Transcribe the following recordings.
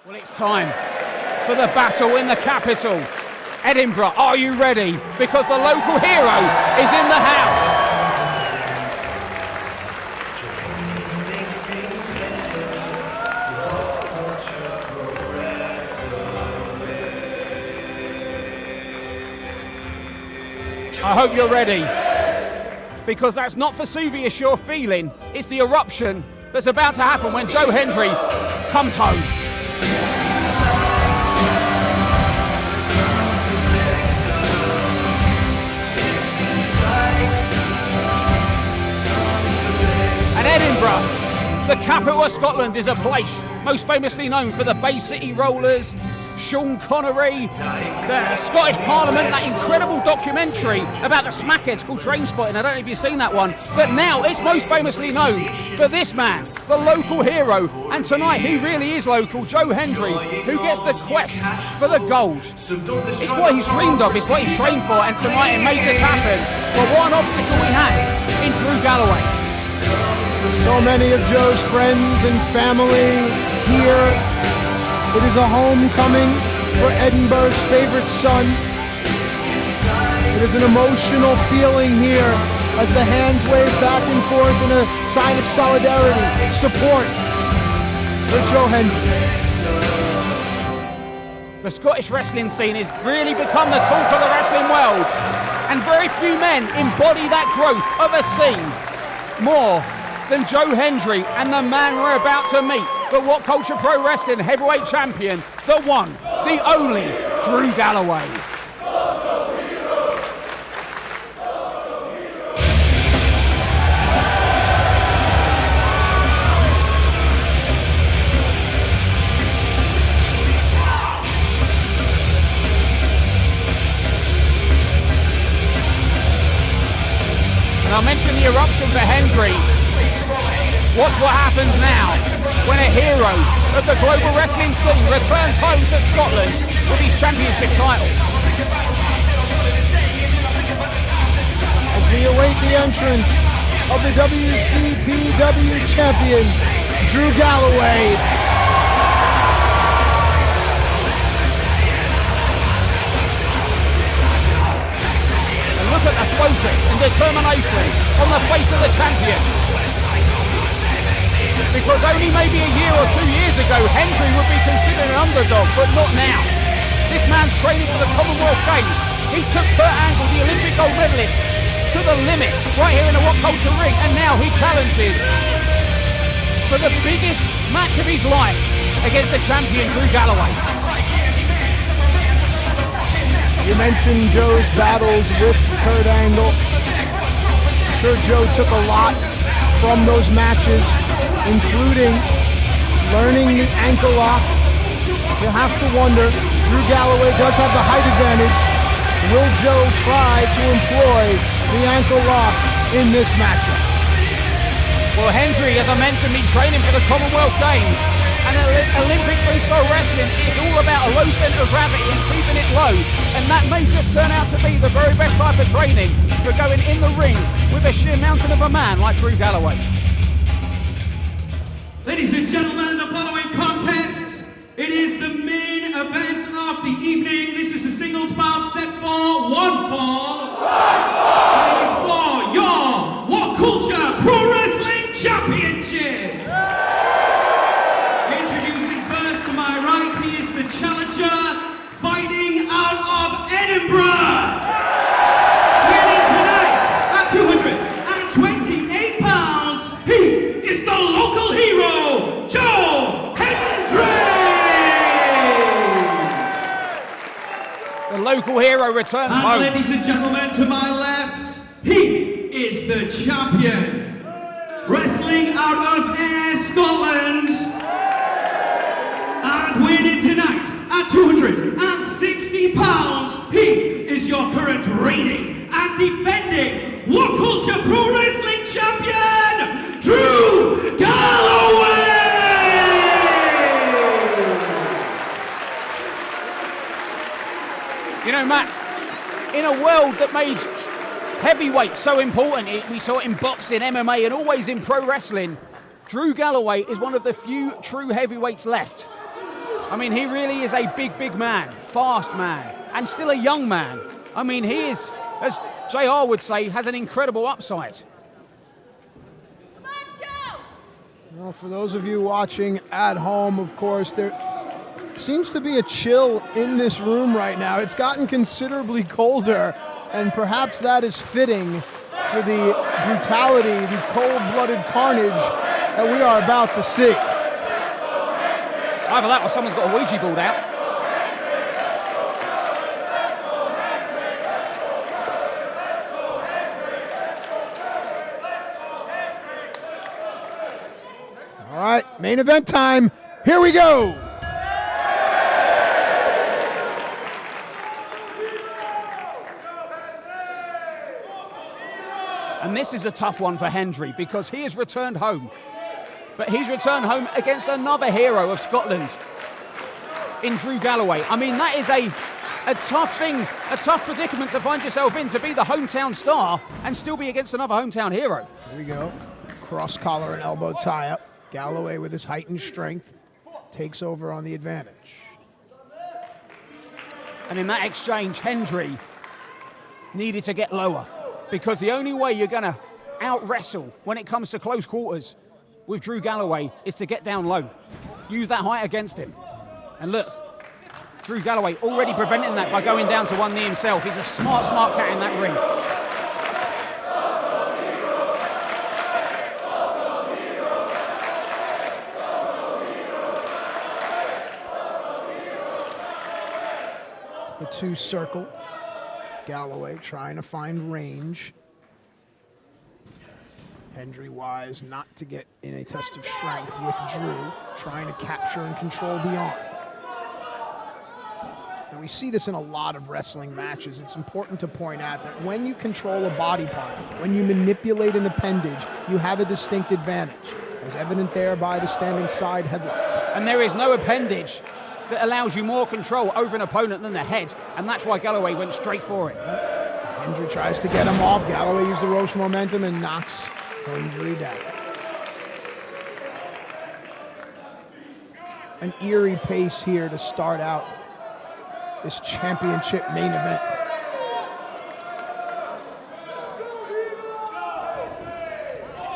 Well, it's time for the battle in the capital. Edinburgh, are you ready? Because the local hero is in the house. I hope you're ready. Because that's not Vesuvius you're feeling. It's the eruption that's about to happen when Joe Hendry comes home. And Edinburgh, the capital of Scotland, is a place most famously known for the Bay City Rollers, Sean Connery, the Scottish Parliament, that incredible documentary about the smackheads called Trainspotting. I don't know if you've seen that one, but now it's most famously known for this man, the local hero, and tonight he really is local, Joe Hendry, who gets the quest for the gold. It's what he's dreamed of, it's what he's trained for, and tonight it made this happen. But what an obstacle he has in Drew Galloway. So many of Joe's friends and family here. It is a homecoming for Edinburgh's favorite son. It is an emotional feeling here as the hands wave back and forth in a sign of solidarity, support for Joe Hendry. The Scottish wrestling scene has really become the talk of the wrestling world, and very few men embody that growth of a scene more than Joe Hendry and the man we're about to meet, the What Culture Pro Wrestling heavyweight champion, the one, the only, Drew Galloway. And I mentioned the eruption for Hendry. Watch what happens now when a hero of the global wrestling scene returns home to Scotland with his championship title. As we await the entrance of the WCPW champion, Drew Galloway. And look at the focus and determination on the face of the champion. Because only maybe a year or 2 years ago, Hendry would be considered an underdog, but not now. This man's training for the Commonwealth Games. He took Kurt Angle, the Olympic gold medalist, to the limit right here in the What Culture ring, and now he challenges for the biggest match of his life against the champion, Drew Galloway. You mentioned Joe's battles with Kurt Angle. I'm sure Joe took a lot from those matches, including learning the ankle lock. You have to wonder, Drew Galloway does have the height advantage. Will Joe try to employ the ankle lock in this matchup? Well, Hendry, as I mentioned, been training for the Commonwealth Games. And Olympic freestyle wrestling is all about a low centre of gravity and keeping it low. And that may just turn out to be the very best type of training for going in the ring with a sheer mountain of a man like Drew Galloway. Ladies and gentlemen, the following contest, it is the main event of the evening. This is a singles bout set for one fall. It is for your What Culture Pro Wrestling Championship. Introducing first to my right, he is the challenger, fighting out of Edinburgh. Winning tonight at 228 pounds, he is the local hero, Joe Hendry! The local hero returns And home. ladies and gentlemen, to my left, he is the champion. Wrestling out of Ayr, Scotland. And winning tonight at 260 pounds, he is your current reigning and defending What Culture Pro Wrestling Champion, Drew Galloway! You know, Matt, in a world that made heavyweight so important, we saw it in boxing, MMA, and always in pro wrestling, Drew Galloway is one of the few true heavyweights left. I mean, he really is a big, big man, fast man, and still a young man. I mean, he is, as JR would say, has an incredible upside. Come on, Joe! Well, for those of you watching at home, of course, there seems to be a chill in this room right now. It's gotten considerably colder, and perhaps that is fitting for the brutality, the cold-blooded carnage that we are about to see. Either that or someone's got a Ouija board out. All right, main event time. Here we go. And this is a tough one for Hendry because he has returned home. But he's returned home against another hero of Scotland in Drew Galloway. I mean, that is a tough thing, a tough predicament to find yourself in, to be the hometown star and still be against another hometown hero. Here we go. Cross collar and elbow tie up. Galloway with his heightened strength takes over on the advantage. And in that exchange, Hendry needed to get lower because the only way you're going to out-wrestle when it comes to close quarters with Drew Galloway is to get down low. Use that height against him. And look, Drew Galloway already preventing that by going down to one knee himself. He's a smart cat in that ring. The two circle. Galloway trying to find range. Hendry wise not to get in a test of strength with Drew, trying to capture and control the arm. And we see this in a lot of wrestling matches. It's important to point out that when you control a body part, when you manipulate an appendage, you have a distinct advantage, as evident there by the standing side headlock. And there is no appendage that allows you more control over an opponent than the head, and that's why Galloway went straight for it. Hendry tries to get him off. Galloway used the ropes momentum and knocks Hendry down. An eerie pace here to start out this championship main event.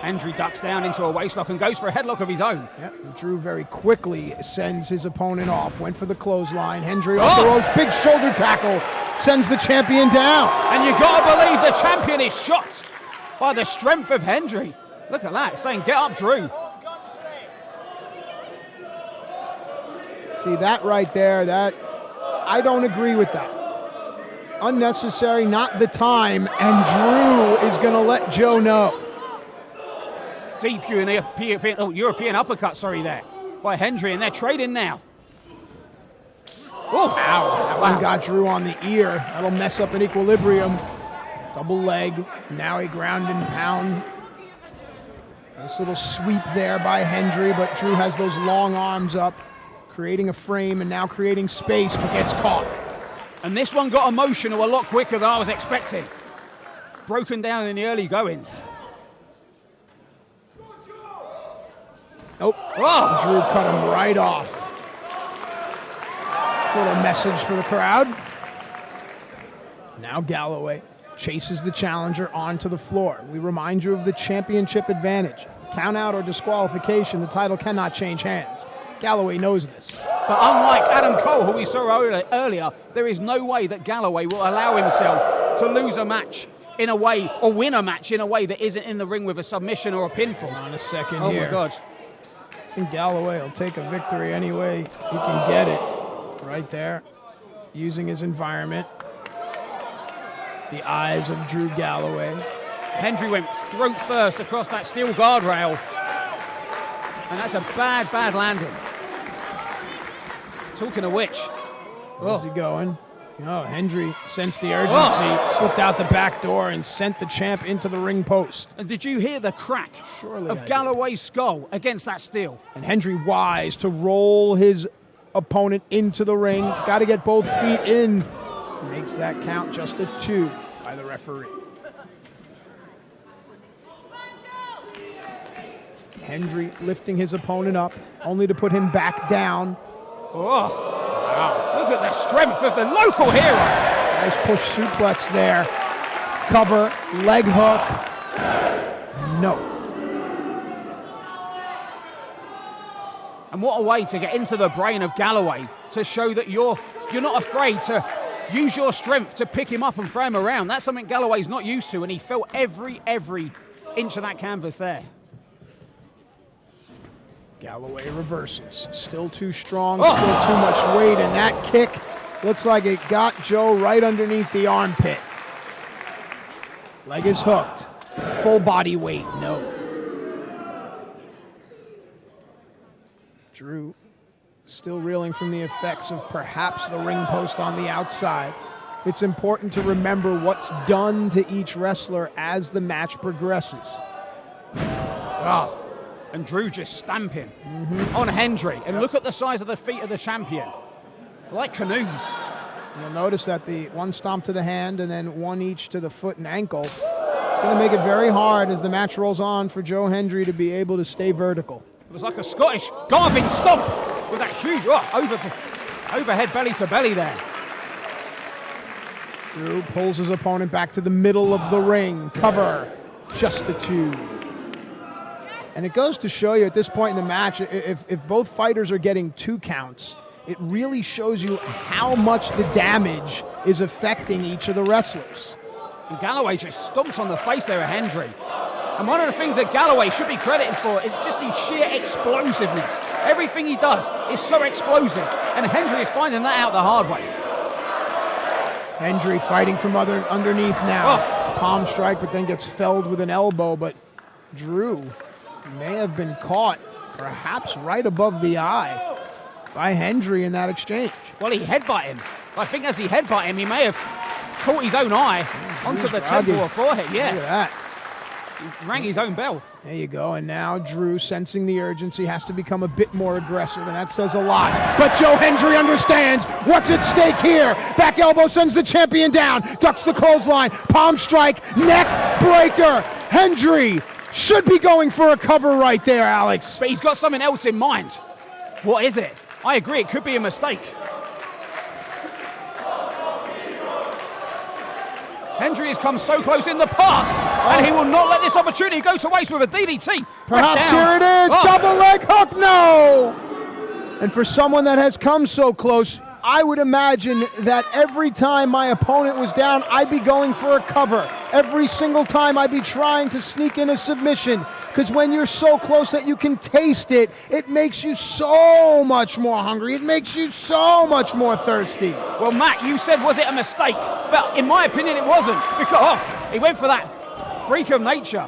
Hendry ducks down into a waistlock and goes for a headlock of his own. Yep, Drew very quickly sends his opponent off. Went for the clothesline. Hendry off the ropes. Big shoulder tackle. Sends the champion down. And you got to believe the champion is shocked by the strength of Hendry. Look at that, saying, get up, Drew. See, that right there, that I don't agree with that. Unnecessary, not the time, and Drew is going to let Joe know. Deep European uppercut, there, by Hendry, and they're trading now. Oh, ow. That one got Drew on the ear. That'll mess up an equilibrium. Double leg, now a ground and pound. Nice little sweep there by Hendry, but Drew has those long arms up, creating a frame and now creating space, but gets caught. And this one got emotional a lot quicker than I was expecting. Broken down in the early goings. Nope. Oh. Drew cut him right off. Little message for the crowd. Now Galloway chases the challenger onto the floor. We remind you of the championship advantage. Count out or disqualification, the title cannot change hands. Galloway knows this. But unlike Adam Cole, who we saw earlier, there is no way that Galloway will allow himself to lose a match in a way, or win a match in a way that isn't in the ring with a submission or a pinfall. On a second here. Oh my God. I think Galloway will take a victory any way he can get it. Right there, using his environment. The eyes of Drew Galloway. Hendry went throat first across that steel guardrail. And that's a bad landing. Talking of which. Where's he going? Oh, Hendry sensed the urgency, slipped out the back door and sent the champ into the ring post. And did you hear the crack of Galloway's skull against that steel? And Hendry wise to roll his opponent into the ring. He's got to get both feet in. Makes that count just a 2 by the referee. Hendry lifting his opponent up, only to put him back down. Oh, wow. Look at the strength of the local hero. Nice push suplex there. Cover, leg hook. No. And what a way to get into the brain of Galloway to show that you're not afraid to use your strength to pick him up and throw him around. That's something Galloway's not used to, and he felt every inch of that canvas there. Galloway reverses. Still too strong, still too much weight, and that kick looks like it got Joe right underneath the armpit. Leg is hooked. Full body weight, no. Drew still reeling from the effects of perhaps the ring post on the outside. It's important to remember what's done to each wrestler as the match progresses. Oh, and Drew just stamping on Hendry. And look at the size of the feet of the champion. Like canoes. You'll notice that the one stomp to the hand and then one each to the foot and ankle. It's going to make it very hard as the match rolls on for Joe Hendry to be able to stay vertical. It was like a Scottish Garvin stomp with that huge overhead belly to belly there. Drew pulls his opponent back to the middle of the ring. Cover, just the two. And it goes to show you at this point in the match, if both fighters are getting 2 counts, it really shows you how much the damage is affecting each of the wrestlers. And Galloway just stomped on the face there of Hendry. And one of the things that Galloway should be credited for is just his sheer explosiveness. Everything he does is so explosive, and Hendry is finding that out the hard way. Hendry fighting from underneath now. Palm strike, but then gets felled with an elbow, but Drew may have been caught perhaps right above the eye by Hendry in that exchange. Well, he headbutted him. I think as he headbutted him, he may have caught his own eye onto the temple or forehead. Yeah. Look at that. He rang his own bell. There you go. And now Drew, sensing the urgency, has to become a bit more aggressive, and that says a lot. But Joe Hendry understands what's at stake here. Back elbow sends the champion down. Ducks the clothesline. Palm strike. Neck breaker. Hendry should be going for a cover right there, Alex. But he's got something else in mind. What is it? I agree, it could be a mistake. Hendry has come so close in the past, and he will not let this opportunity go to waste with a DDT. Perhaps here it is, double leg hook, no! And for someone that has come so close, I would imagine that every time my opponent was down, I'd be going for a cover. Every single time I'd be trying to sneak in a submission. Because when you're so close that you can taste it, it makes you so much more hungry. It makes you so much more thirsty. Well, Matt, you said, was it a mistake? But in my opinion, it wasn't. Because he went for that freak of nature.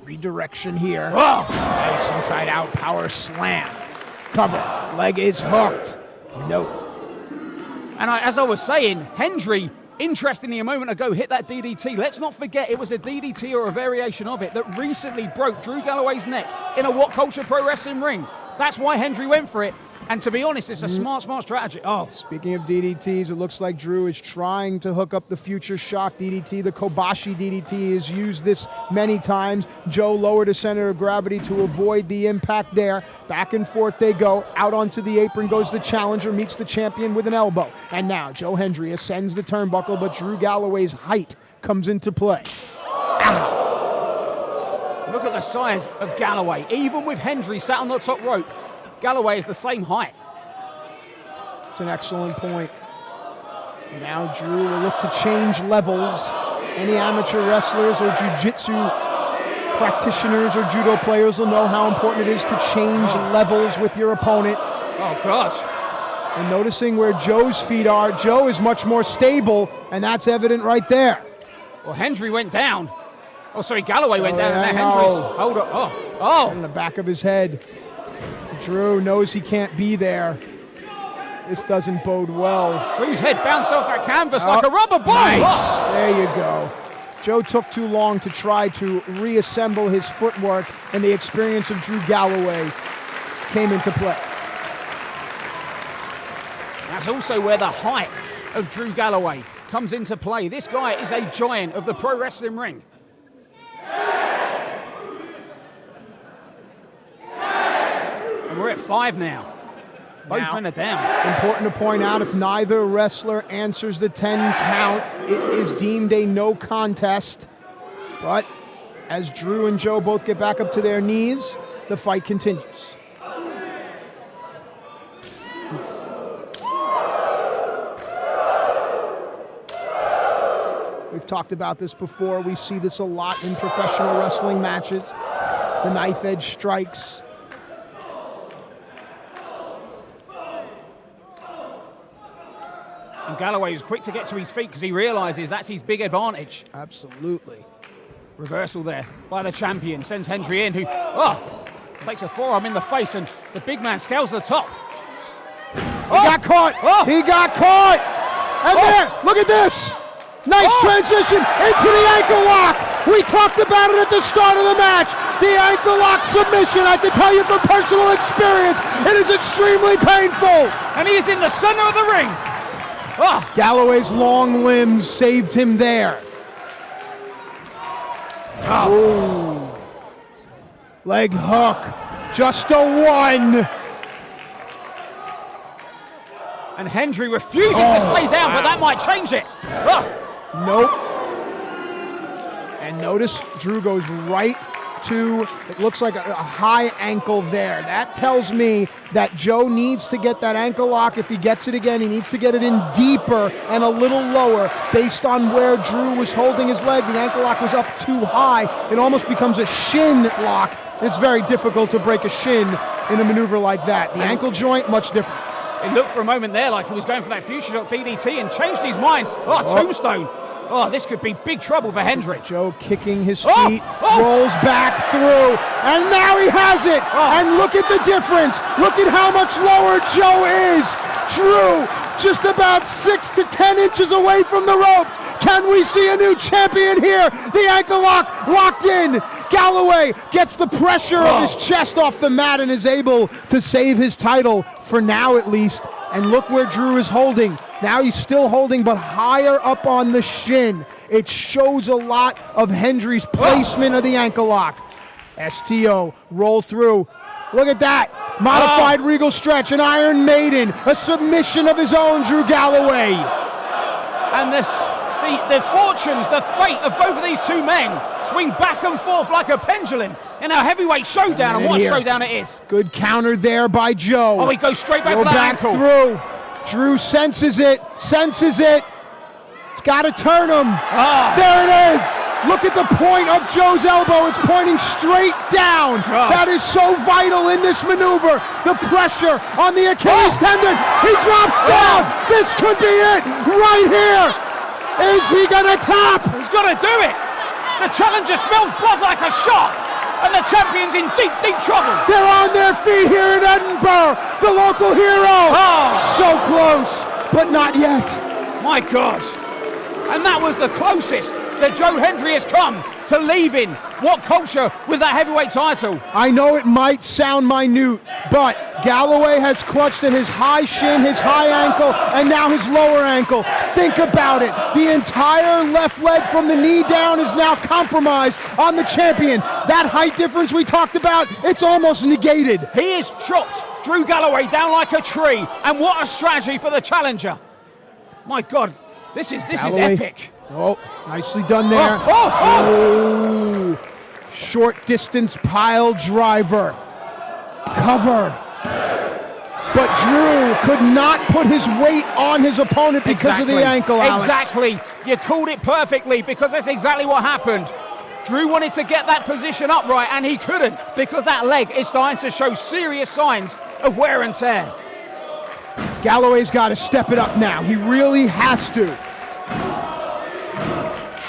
Redirection here. Nice inside out power slam. Cover. Leg is hooked. No. And as I was saying, Hendry, interestingly, a moment ago, hit that DDT. Let's not forget it was a DDT or a variation of it that recently broke Drew Galloway's neck in a What Culture Pro Wrestling ring. That's why Hendry went for it. And to be honest, it's a smart strategy. Speaking of DDTs, it looks like Drew is trying to hook up the Future Shock DDT. The Kobashi DDT is used this many times. Joe lowered his center of gravity to avoid the impact there. Back and forth they go. Out onto the apron goes the challenger, meets the champion with an elbow. And now Joe Hendry ascends the turnbuckle, but Drew Galloway's height comes into play. Ow! Look at the size of Galloway. Even with Hendry sat on the top rope, Galloway is the same height. It's an excellent point. Now Drew will look to change levels. Any amateur wrestlers or jiu-jitsu practitioners or judo players will know how important it is to change levels with your opponent. Oh, gosh. And noticing where Joe's feet are, Joe is much more stable, and that's evident right there. Well, Hendry went down. Oh, sorry, Galloway went down, and now Hendry's... Hold up. In the back of his head. Drew knows he can't be there. This doesn't bode well. Drew's head bounced off that canvas like a rubber ball. Nice. There you go. Joe took too long to try to reassemble his footwork, and the experience of Drew Galloway came into play. That's also where the height of Drew Galloway comes into play. This guy is a giant of the pro wrestling ring. And we're at 5 now. Both Now, men are down. important to point out, if neither wrestler answers the 10 count, it is deemed a no contest. But as Drew and Joe both get back up to their knees, the fight continues. We've talked about this before. We see this a lot in professional wrestling matches. The knife edge strikes. And Galloway is quick to get to his feet because he realizes that's his big advantage. Absolutely. Reversal there by the champion. Sends Hendry in, who takes a forearm in the face, and the big man scales the top. He got caught. Oh. He got caught. And there, look at this. Nice transition into the ankle lock. We talked about it at the start of the match. The ankle lock submission, I have to tell you from personal experience, it is extremely painful. And he is in the center of the ring. Galloway's long limbs saved him there. Oh. Leg hook, just a one. And Hendry refusing to stay down, but that might change it. Nope. And notice Drew goes right to, it looks like a high ankle there. That tells me that Joe needs to get that ankle lock. If he gets it again, he needs to get it in deeper and a little lower based on where Drew was holding his leg. The ankle lock was up too high. It almost becomes a shin lock. It's very difficult to break a shin in a maneuver like that. The ankle joint, much different. It looked for a moment there like he was going for that future shot DDT and changed his mind. Tombstone. This could be big trouble for Hendry. Joe kicking his feet, rolls back through, and now he has it. And look at the difference. Look at how much lower Joe is. Drew just about 6 to 10 inches away from the ropes. Can we see a new champion here? The ankle lock locked in. Galloway gets the pressure of his chest off the mat and is able to save his title, for now at least. And look where Drew is holding. Now he's still holding, but higher up on the shin. It shows a lot of Hendry's placement of the ankle lock. STO, roll through. Look at that. Modified Regal Stretch, an Iron Maiden, a submission of his own, Drew Galloway. And the fortunes, the fate of both of these two men swing back and forth like a pendulum in a heavyweight showdown, and what a showdown it is. Good counter there by Joe. He goes straight back Go to that back ankle. Through. Drew senses it. It's got to turn him. There it is. Look at the point of Joe's elbow. It's pointing straight down. That is so vital in this maneuver. The pressure on the Achilles tendon. He drops down. This could be it right here. Is he going to tap? He's got to do it. The challenger smells blood like a shot. And the champion's in deep, deep trouble. They're on their feet here in Edinburgh. The local hero. So close, but not yet. My God. And that was the closest that Joe Hendry has come to leaving What Culture with that heavyweight title. I know it might sound minute, but Galloway has clutched at his high shin, his high ankle, and now his lower ankle. Think about it. The entire left leg from the knee down is now compromised on the champion. That height difference we talked about, it's almost negated. He is chopped Drew Galloway down like a tree, and what a strategy for the challenger. My God, this is epic. Nicely done there. Short distance pile driver. Cover. But Drew could not put his weight on his opponent because of the ankle, Alex. Exactly. You called it perfectly, because that's exactly what happened. Drew wanted to get that position upright, and he couldn't, because that leg is starting to show serious signs of wear and tear. Galloway's got to step it up now. He really has to.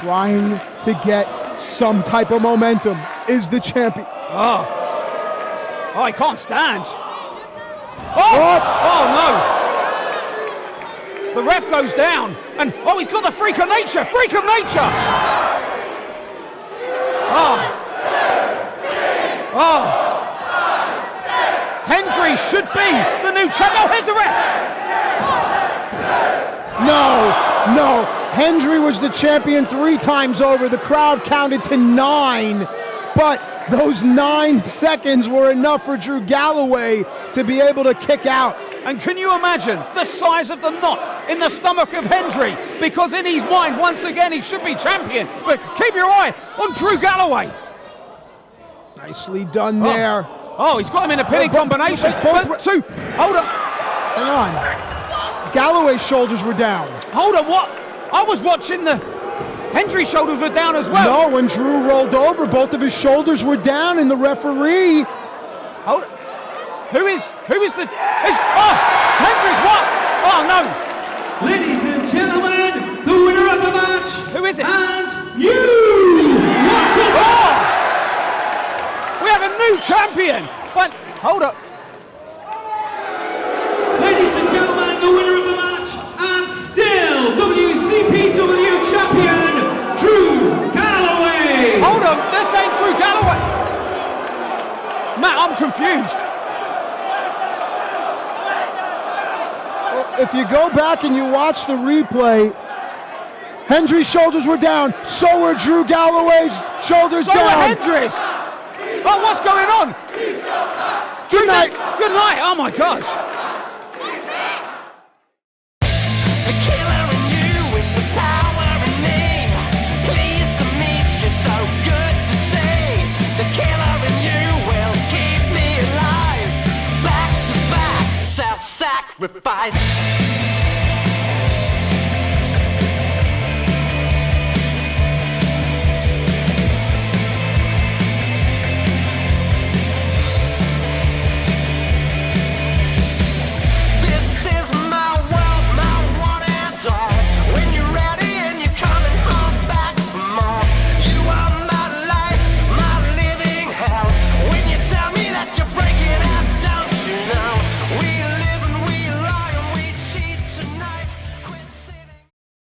Trying to get some type of momentum is the champion. He can't stand. No. The ref goes down, and he's got the freak of nature. Hendry should be the new champion. Here's the ref. No. Hendry was the champion 3 times over. The crowd counted to 9, but those 9 seconds were enough for Drew Galloway to be able to kick out. And can you imagine the size of the knot in the stomach of Hendry? Because in his mind, once again, he should be champion. But keep your eye on Drew Galloway. Nicely done there. Oh, he's got him in a pinning combination. Two. Hold up. Hang on. Galloway's shoulders were down. Hold on, what? I was watching the Hendry shoulders were down as well. No, when Drew rolled over, both of his shoulders were down, and the referee. Hold on. Who is the? Hendry's what? Oh no! Ladies and gentlemen, the winner of the match. Who is it? And you. We have a new champion. But hold up. Ladies and gentlemen, the winner of the match and still WCPW champion, Drew Galloway. Hold on, they're saying Drew Galloway. Matt, I'm confused. If you go back and you watch the replay, Hendry's shoulders were down. So were Drew Galloway's shoulders So down. are Hendry's. Oh, what's going on? Good night. Good night. Oh my gosh. The killer in you with the power in me. Pleased to meet you, so good to see. The killer in you will keep me alive. Back to back, self-sacrifice.